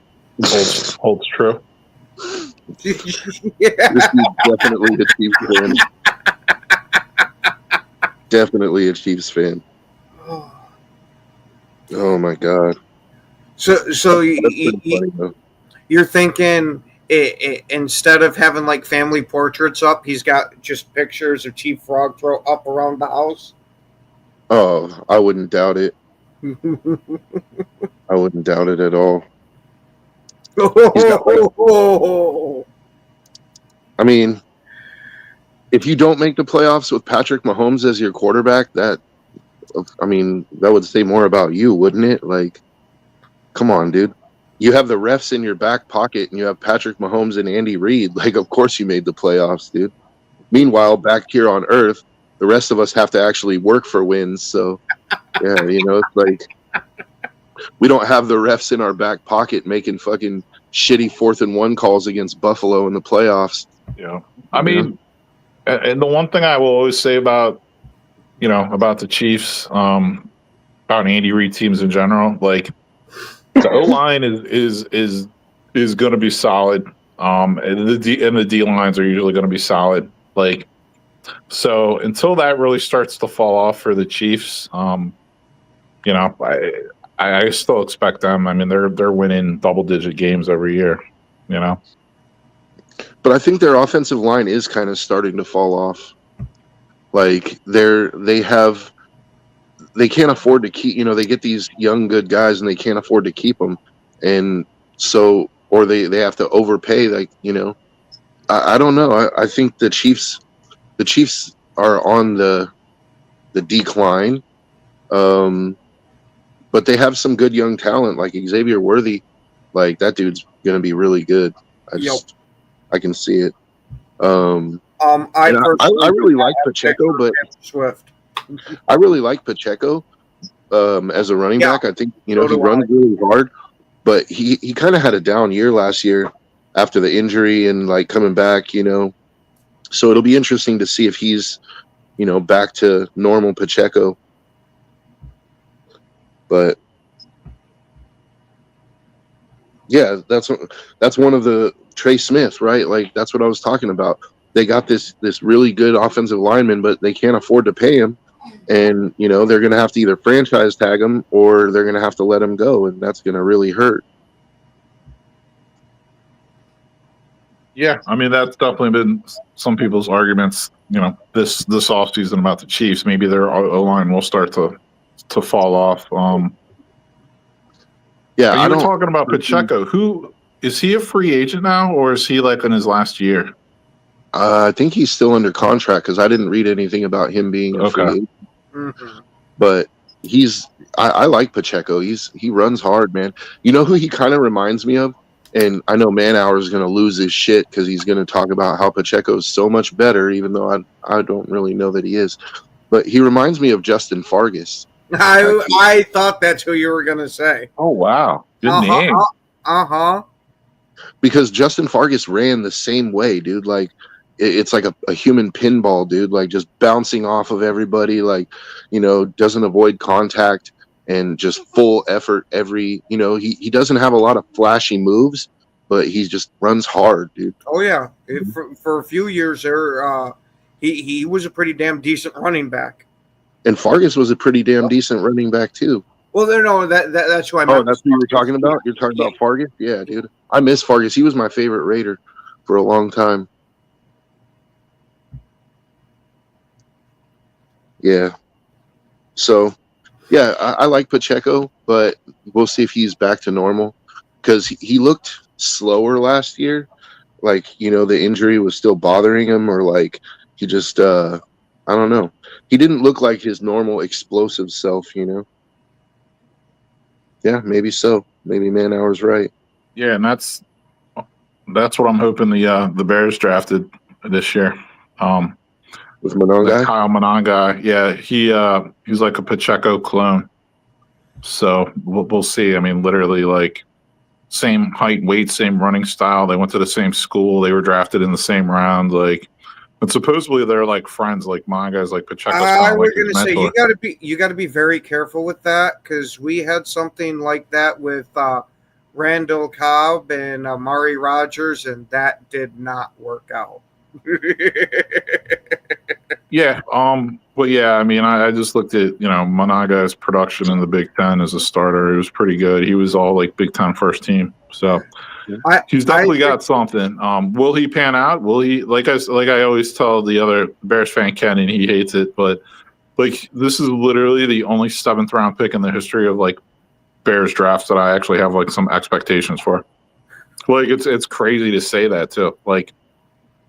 holds true. Yeah. This is definitely a Chiefs fan. Definitely a Chiefs fan. Oh my God. So you're thinking instead of having like family portraits up, he's got just pictures of Chief Frog Throat up around the house? Oh, I wouldn't doubt it. I wouldn't doubt it at all. I mean, if you don't make the playoffs with Patrick Mahomes as your quarterback, that would say more about you, wouldn't it? Like, come on, dude. You have the refs in your back pocket, and you have Patrick Mahomes and Andy Reid. Like, of course you made the playoffs, dude. Meanwhile, back here on Earth, the rest of us have to actually work for wins. So, yeah, it's like we don't have the refs in our back pocket making fucking shitty 4th and 1 calls against Buffalo in the playoffs. Yeah. I mean, and the one thing I will always say about the Chiefs, about Andy Reid teams in general, like the O-line is going to be solid. And the D lines are usually going to be solid. Like, so until that really starts to fall off for the Chiefs, I still expect them. I mean, they're winning double-digit games every year, But I think their offensive line is kind of starting to fall off. Like they have they can't afford to keep. They get these young good guys and they can't afford to keep them, and so or they have to overpay. I don't know. I think the Chiefs are on the decline, but they have some good young talent like Xavier Worthy. Like that dude's gonna be really good. I can see it. I really like Pacheco, but Swift. I really like Pacheco as a running back. I think he runs really hard, but he kind of had a down year last year after the injury and like coming back. So it'll be interesting to see if he's back to normal Pacheco. But yeah, that's one of the Trey Smith, right? Like that's what I was talking about. They got this really good offensive lineman, but they can't afford to pay him, and they're going to have to either franchise tag him or they're going to have to let him go, and that's going to really hurt. Yeah, I mean that's definitely been some people's arguments. This offseason about the Chiefs. Maybe their O-line will start to fall off. Yeah, you were talking about Pacheco. Who is he? A free agent now, or is he like in his last year? I think he's still under contract because I didn't read anything about him being a free agent. Mm-hmm. But I like Pacheco. He runs hard, man. You know who he kind of reminds me of? And I know Manhour is going to lose his shit because he's going to talk about how Pacheco is so much better, even though I don't really know that he is. But he reminds me of Justin Fargas. I thought that's who you were going to say. Oh, wow. Good name. Uh-huh. Because Justin Fargas ran the same way, dude. Like, it's like a human pinball, dude. Like, just bouncing off of everybody. Like, doesn't avoid contact and just full effort every, he doesn't have a lot of flashy moves, but he just runs hard, dude. Oh, yeah. For a few years there, he was a pretty damn decent running back. And Fargas was a pretty damn decent running back, too. Well, that's who I meant. Oh, that's who you were talking about? You're talking about Fargas? Yeah, dude. I miss Fargas. He was my favorite Raider for a long time. Yeah. So, yeah, I like Pacheco, but we'll see if he's back to normal because he looked slower last year. Like, the injury was still bothering him, or like he just, I don't know. He didn't look like his normal explosive self, Yeah, maybe so. Maybe Manhour's right. Yeah, and that's what I'm hoping the Bears drafted this year. With Monongai? Kyle Monongai. Yeah, he's like a Pacheco clone. So we'll see. I mean, literally like same height, weight, same running style. They went to the same school. They were drafted in the same round. Like, but supposedly they're like friends. Like Monongai's like Pacheco's. I was going to say you got to be very careful with that because we had something like that with Randall Cobb and Amari Rogers, and that did not work out. Yeah, but yeah, I mean, I just looked at Monongai's production in the Big Ten as a starter. It was pretty good. He was all like Big Ten first team, so he's definitely got something. Will he pan out? Will he? Like I always tell the other Bears fan Ken, and he hates it, but like this is literally the only 7th round pick in the history of like Bears drafts that I actually have like some expectations for. Like it's crazy to say that too. Like,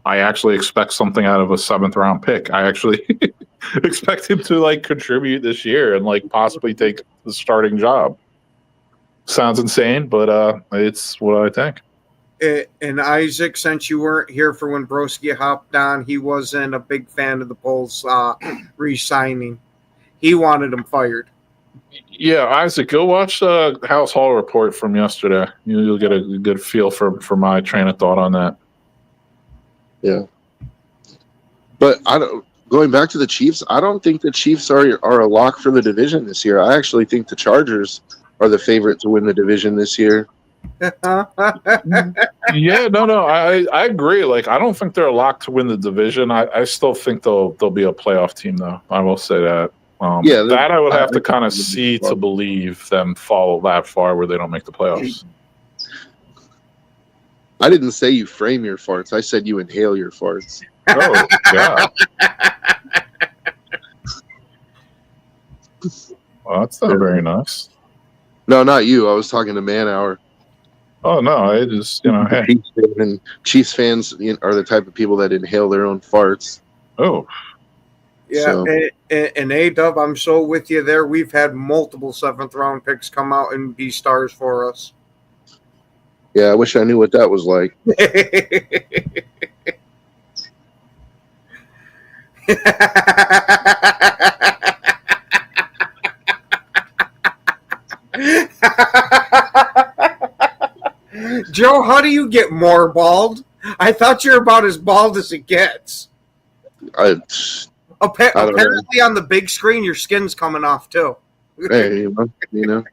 I actually expect something out of a 7th round pick. I actually expect him to like contribute this year and like possibly take the starting job. Sounds insane, but it's what I think. And Isaac, since you weren't here for when Broski hopped on, he wasn't a big fan of the Bulls re-signing. He wanted him fired. Yeah, Isaac, go watch the House Hall report from yesterday. You'll get a good feel for my train of thought on that. Yeah, but going back to the Chiefs, I don't think the Chiefs are a lock for the division this year. I actually think the Chargers are the favorite to win the division this year. Yeah, no, I agree. Like, I don't think they're a lock to win the division. I still think they'll be a playoff team, though. I will say that. That I would have to kind of see to believe them fall that far where they don't make the playoffs. I didn't say you frame your farts. I said you inhale your farts. Oh, yeah. Well, that's not very nice. No, not you. I was talking to Man Hour. Oh no, I just hey. Chiefs fans are the type of people that inhale their own farts. Oh. Yeah, So. and A-Dub, I'm so with you there. We've had multiple 7th round picks come out and be stars for us. Yeah, I wish I knew what that was like. Joe, how do you get more bald? I thought you're about as bald as it gets. I don't Apparently, on the big screen, your skin's coming off too. Hey, you know.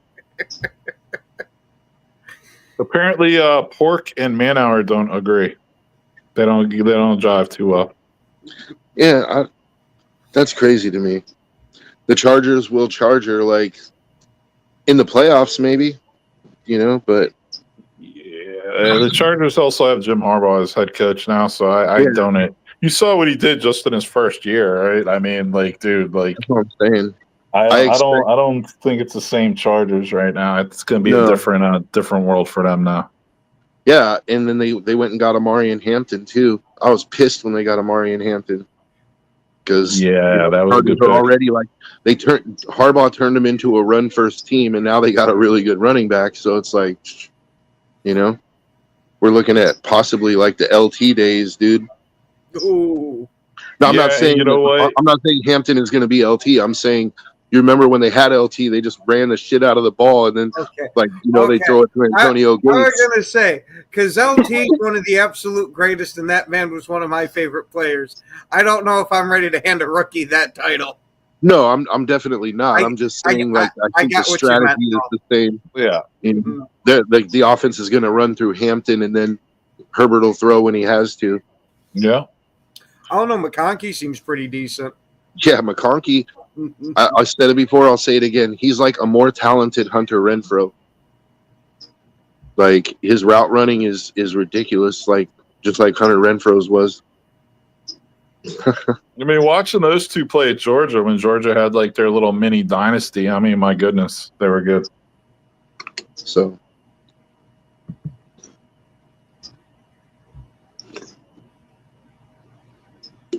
Apparently, Pork and Man Hour don't agree. They don't jive too well. Yeah, that's crazy to me. The Chargers will Charger like in the playoffs, maybe, but yeah, the Chargers also have Jim Harbaugh as head coach now, so I don't. You saw what he did just in his first year, right? I mean, dude, that's what I'm saying. I don't think it's the same Chargers right now. It's going to be a different world for them now. Yeah, and then they went and got Amari and Hampton too. I was pissed when they got Amari and Hampton because that was a good pick. Already Harbaugh turned them into a run first team, and now they got a really good running back. So it's like, we're looking at possibly like the LT days, dude. Ooh. No, I'm not saying I'm not saying Hampton is going to be LT. I'm saying, you remember when they had LT, they just ran the shit out of the ball, and then they throw it to Antonio Gates. I was going to say, because LT is one of the absolute greatest, and that man was one of my favorite players. I don't know if I'm ready to hand a rookie that title. No, I'm definitely not. I'm just saying, I think the strategy is the same. Yeah. The offense is going to run through Hampton, and then Herbert will throw when he has to. Yeah. I don't know. McConkey seems pretty decent. Yeah, McConkey. I said it before. I'll say it again. He's like a more talented Hunter Renfrow. Like his route running is ridiculous. Just like Hunter Renfrow's was. I mean, watching those two play at Georgia when Georgia had their little mini dynasty. I mean, my goodness, they were good. So.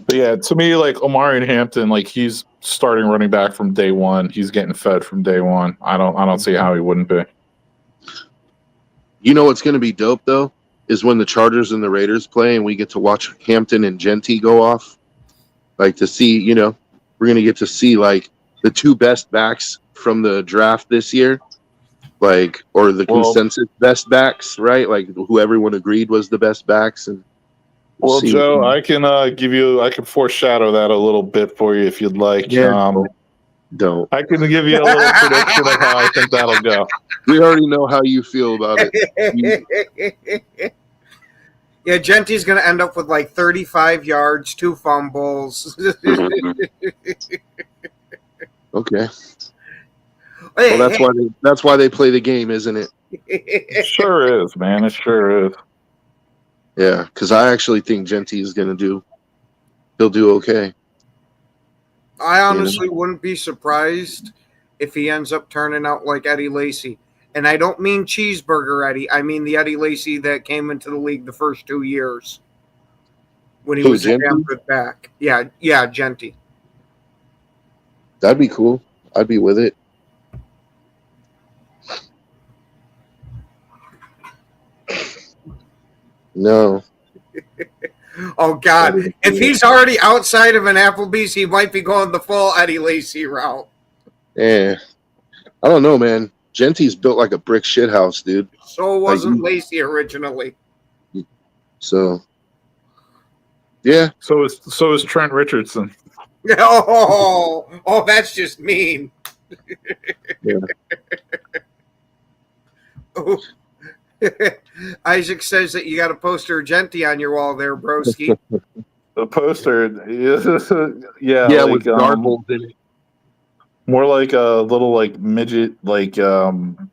But yeah, to me, Omari and Hampton, he's starting running back from day one. He's getting fed from day one. I don't see how he wouldn't be. You know what's going to be dope though is when the Chargers and the Raiders play, and we get to watch Hampton and Genty go off. To see, we're going to get to see the two best backs from the draft this year, or the consensus best backs, right? Who everyone agreed was the best backs and. Well, Joe, I can I can foreshadow that a little bit for you if you'd like. Yeah, don't. I can give you a little prediction of how I think that'll go. We already know how you feel about it. Yeah, Genty's going to end up with 35 yards, 2 fumbles. Okay. Well, that's why they play the game, isn't it? It sure is, man. It sure is. Yeah, because I actually think Genty is he'll do okay. I honestly wouldn't be surprised if he ends up turning out like Eddie Lacy. And I don't mean cheeseburger Eddie. I mean the Eddie Lacy that came into the league the first 2 years when he was a damn good back. Yeah, Genty. That'd be cool. I'd be with it. No. Oh, God. If he's already outside of an Applebee's, he might be going the full Eddie Lacy route. Yeah. I don't know, man. Genty's built like a brick shithouse, dude. So wasn't Lacy originally. So, yeah. So is Trent Richardson. Oh, that's just mean. Yeah. Oh. Isaac says that you got a poster of Genty on your wall there, broski. The poster, yeah, with garbles in it. More like a little midget, I don't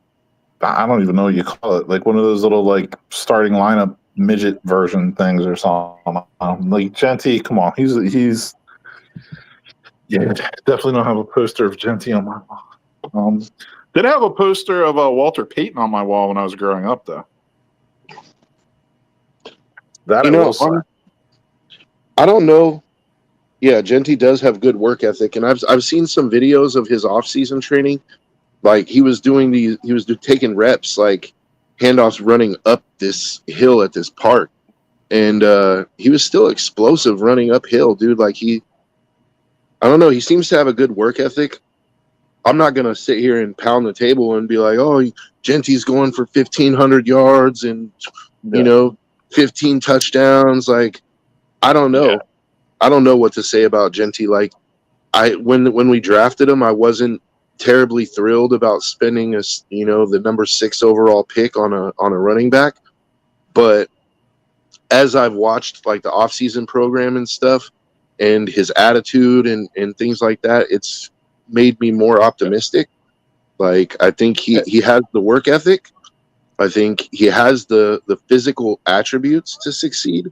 even know what you call it, one of those little starting lineup midget version things or something. Genty, come on, he's definitely don't have a poster of Genty on my wall. Did have a poster of Walter Payton on my wall when I was growing up, though. That You I know, will say. I don't know. Yeah, Genty does have good work ethic, and I've seen some videos of his off-season training. Like he was taking reps, like handoffs running up this hill at this park, and he was still explosive running uphill, dude. Like I don't know, he seems to have a good work ethic. I'm not gonna sit here and pound the table and be like, oh, Genty's going for 1,500 yards and 15 touchdowns. Like, I don't know. Yeah. I don't know what to say about Genty. Like, when we drafted him, I wasn't terribly thrilled about spending the number 6 overall pick on a running back. But as I've watched like the offseason program and stuff, and his attitude and things like that, it's made me more optimistic. Like, I think he has the work ethic. I think he has the physical attributes to succeed.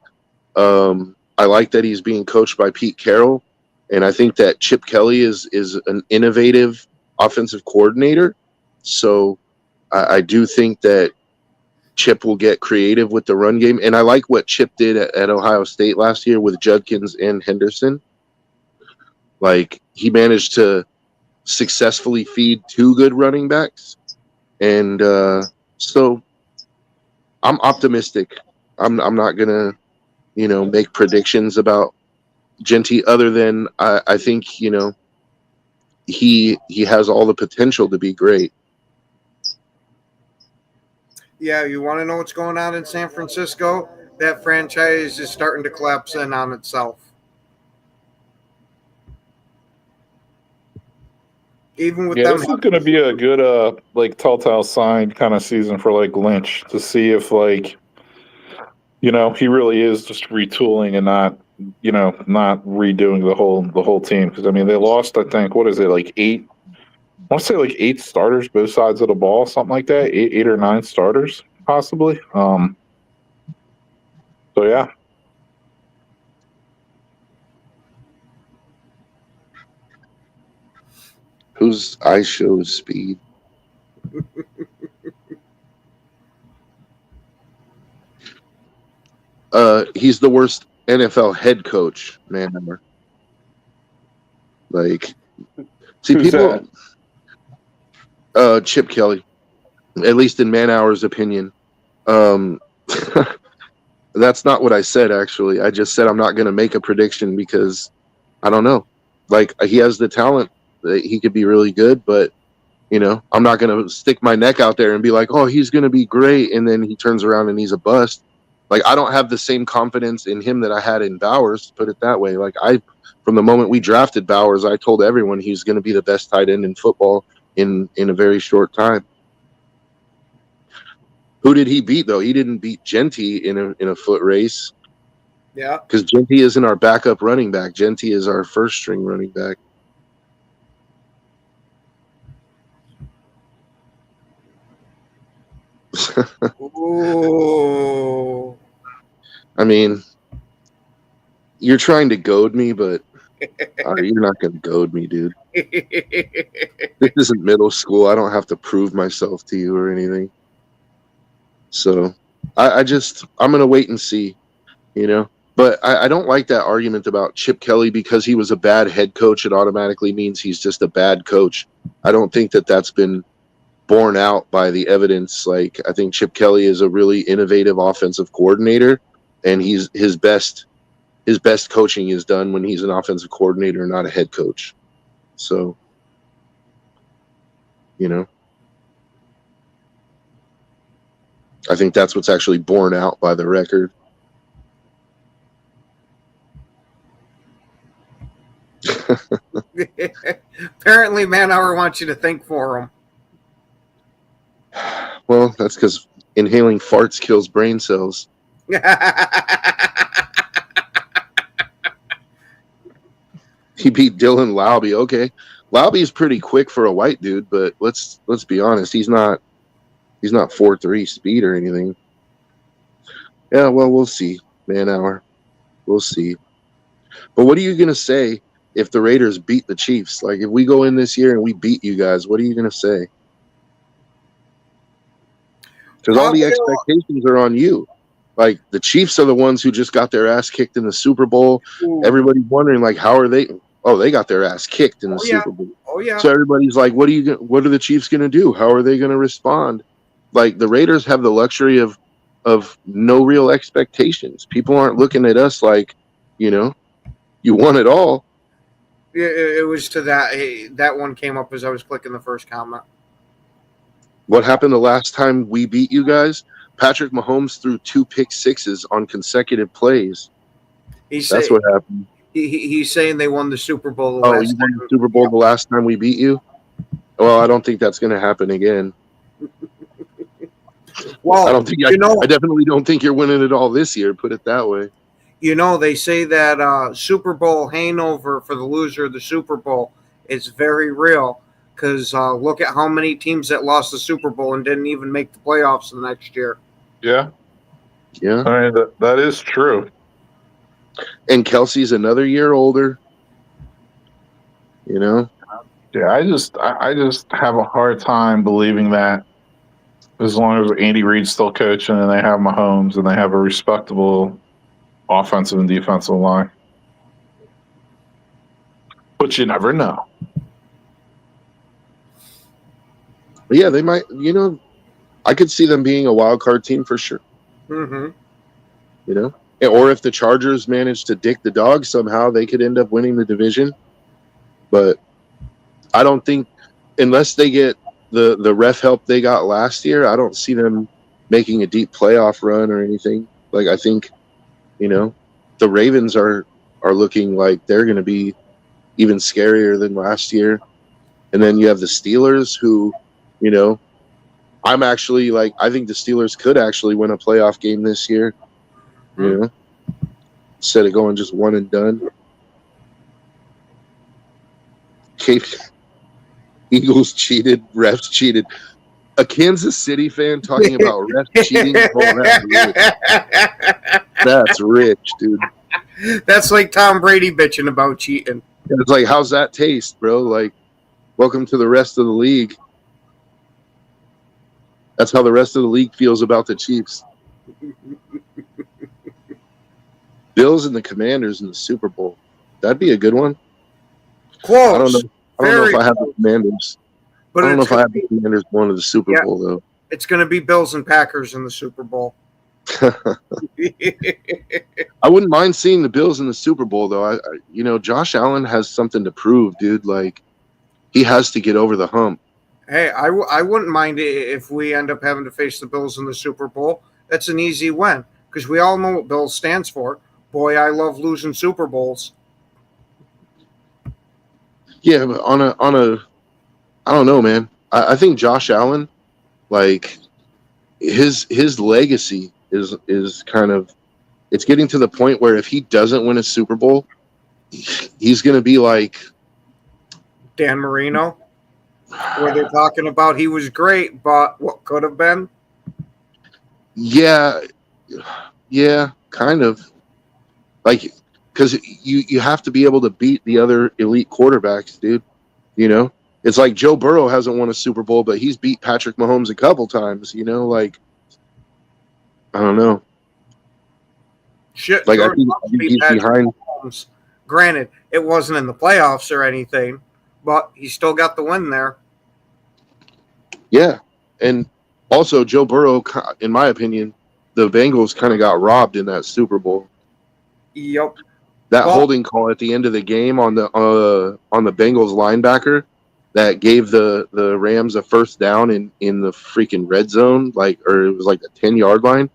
I like that he's being coached by Pete Carroll, and I think that Chip Kelly is an innovative offensive coordinator. So I do think that Chip will get creative with the run game, and I like what Chip did at Ohio State last year with Judkins and Henderson. Like, he managed to successfully feed 2 good running backs, and so I'm optimistic. I'm not gonna make predictions about Genty other than I think he has all the potential to be great. Yeah, you want to know what's going on in San Francisco? That franchise is starting to collapse in on itself. Even with them, This is going to be a good telltale sign kind of season for like Lynch to see if he really is just retooling and not redoing the whole team. Because I mean, they lost, I think, what is it, like 8? I want to say like 8 starters, both sides of the ball, something like that. 8 or 9 starters, possibly. So yeah. Whose eye shows speed? He's the worst NFL head coach, man. Like, see, Who's people. Chip Kelly, at least in Man-Hour's opinion. That's not what I said, actually. I just said I'm not going to make a prediction because I don't know. Like, he has the talent that he could be really good, but I'm not going to stick my neck out there and be like, oh, he's going to be great, and then he turns around and he's a bust. Like, I don't have the same confidence in him that I had in Bowers, put it that way. Like, from the moment we drafted Bowers, I told everyone he's going to be the best tight end in football in a very short time. Who did he beat, though? He didn't beat Genty in a foot race. Yeah. Because Genty isn't our backup running back. Genty is our first string running back. Ooh. I mean, you're trying to goad me, but you're not going to goad me, dude. This isn't middle school. I don't have to prove myself to you or anything. So I'm going to wait and see, But I don't like that argument about Chip Kelly because he was a bad head coach. It automatically means he's just a bad coach. I don't think that that's been borne out by the evidence. Like, I think Chip Kelly is a really innovative offensive coordinator, and his best coaching is done when he's an offensive coordinator, not a head coach. So, I think that's what's actually borne out by the record. Apparently, Man-Hour wants you to think for him. Well, that's because inhaling farts kills brain cells. He beat Dylan Laube. Okay, Laube's pretty quick for a white dude, but let's be honest, he's not 4.3 speed or anything. Yeah, well, we'll see, Man-Hour. We'll see. But what are you gonna say if the Raiders beat the Chiefs? Like, if we go in this year and we beat you guys, what are you going to say? Because all the expectations are on you. Like, the Chiefs are the ones who just got their ass kicked in the Super Bowl. Everybody's wondering, like, how are they? Oh, they got their ass kicked in the Super Bowl. Oh, yeah. So everybody's like, what are the Chiefs going to do? How are they going to respond? Like, the Raiders have the luxury of no real expectations. People aren't looking at us like, you won it all. It was to that one came up as I was clicking the first comment. What happened the last time we beat you guys? Patrick Mahomes threw 2 pick-6s on consecutive plays. That's what happened. He's saying they won the Super Bowl. You won the Super Bowl the last time we beat you? Well, I don't think that's going to happen again. Well, I definitely don't think you're winning it all this year. Put it that way. They say that Super Bowl hangover for the loser of the Super Bowl is very real. Because look at how many teams that lost the Super Bowl and didn't even make the playoffs the next year. Yeah. Yeah. I mean, that is true. And Kelsey's another year older. Yeah, I just have a hard time believing that as long as Andy Reid's still coaching and they have Mahomes and they have a respectable offensive and defensive line. But you never know. But yeah, they might, I could see them being a wild card team for sure. Mm-hmm. Or if the Chargers manage to dick the dog somehow, they could end up winning the division. But I don't think, unless they get the ref help they got last year, I don't see them making a deep playoff run or anything. Like, I think, the Ravens are looking like they're going to be even scarier than last year. And then you have the Steelers who, I'm actually like, I think the Steelers could actually win a playoff game this year, instead of going just one and done. Eagles cheated, refs cheated. A Kansas City fan talking about refs cheating? That's rich, dude. That's like Tom Brady bitching about cheating. It's like, how's that taste, bro? Like, welcome to the rest of the league. That's how the rest of the league feels about the Chiefs. Bills and the Commanders in the Super Bowl. That'd be a good one. Close. I don't know if I have the Commanders. But I don't know if I have the Commanders going to the Super Bowl, though. It's going to be Bills and Packers in the Super Bowl. I wouldn't mind seeing the Bills in the Super Bowl, though. Josh Allen has something to prove, dude. Like, he has to get over the hump. Hey, I wouldn't mind it if we end up having to face the Bills in the Super Bowl. That's an easy win because we all know what Bills stands for. Boy, I love losing Super Bowls. Yeah, but on a, I don't know, man. I think Josh Allen, like, his legacy is kind of, it's getting to the point where if he doesn't win a Super Bowl, he's going to be like Dan Marino, where they're talking about he was great, but what could have been? Yeah, kind of. Like, because you have to be able to beat the other elite quarterbacks, dude. It's like Joe Burrow hasn't won a Super Bowl, but he's beat Patrick Mahomes a couple times. Like, I don't know. Shit, like, I think he's behind. Mahomes. Granted, it wasn't in the playoffs or anything, but he still got the win there. Yeah, and also Joe Burrow, in my opinion, the Bengals kind of got robbed in that Super Bowl. Yep. That holding call at the end of the game on the Bengals linebacker that gave the Rams a first down in the freaking red zone, or it was like the 10-yard line.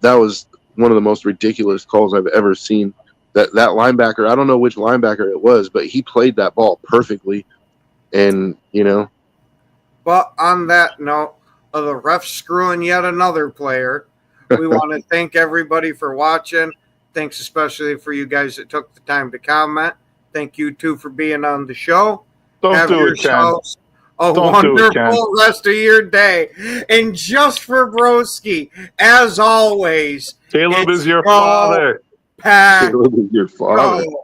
That was one of the most ridiculous calls I've ever seen. That linebacker, I don't know which linebacker it was, but he played that ball perfectly. And, But on that note of the refs screwing yet another player, we want to thank everybody for watching. Thanks especially for you guys that took the time to comment. Thank you, too, for being on the show. Don't do it, Ken. A wonderful rest of your day. And just for Broski, as always, Caleb is your father. Pack. Caleb is your father. Go.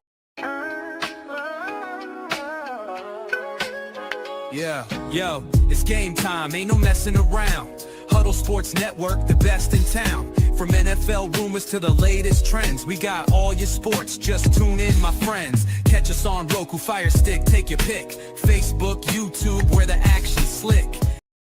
Yeah, yo, it's game time, ain't no messing around. Huddle Sports Network, the best in town. From NFL rumors to the latest trends, we got all your sports, just tune in, my friends. Catch us on Roku, Fire Stick, take your pick. Facebook, YouTube, where the action's slick.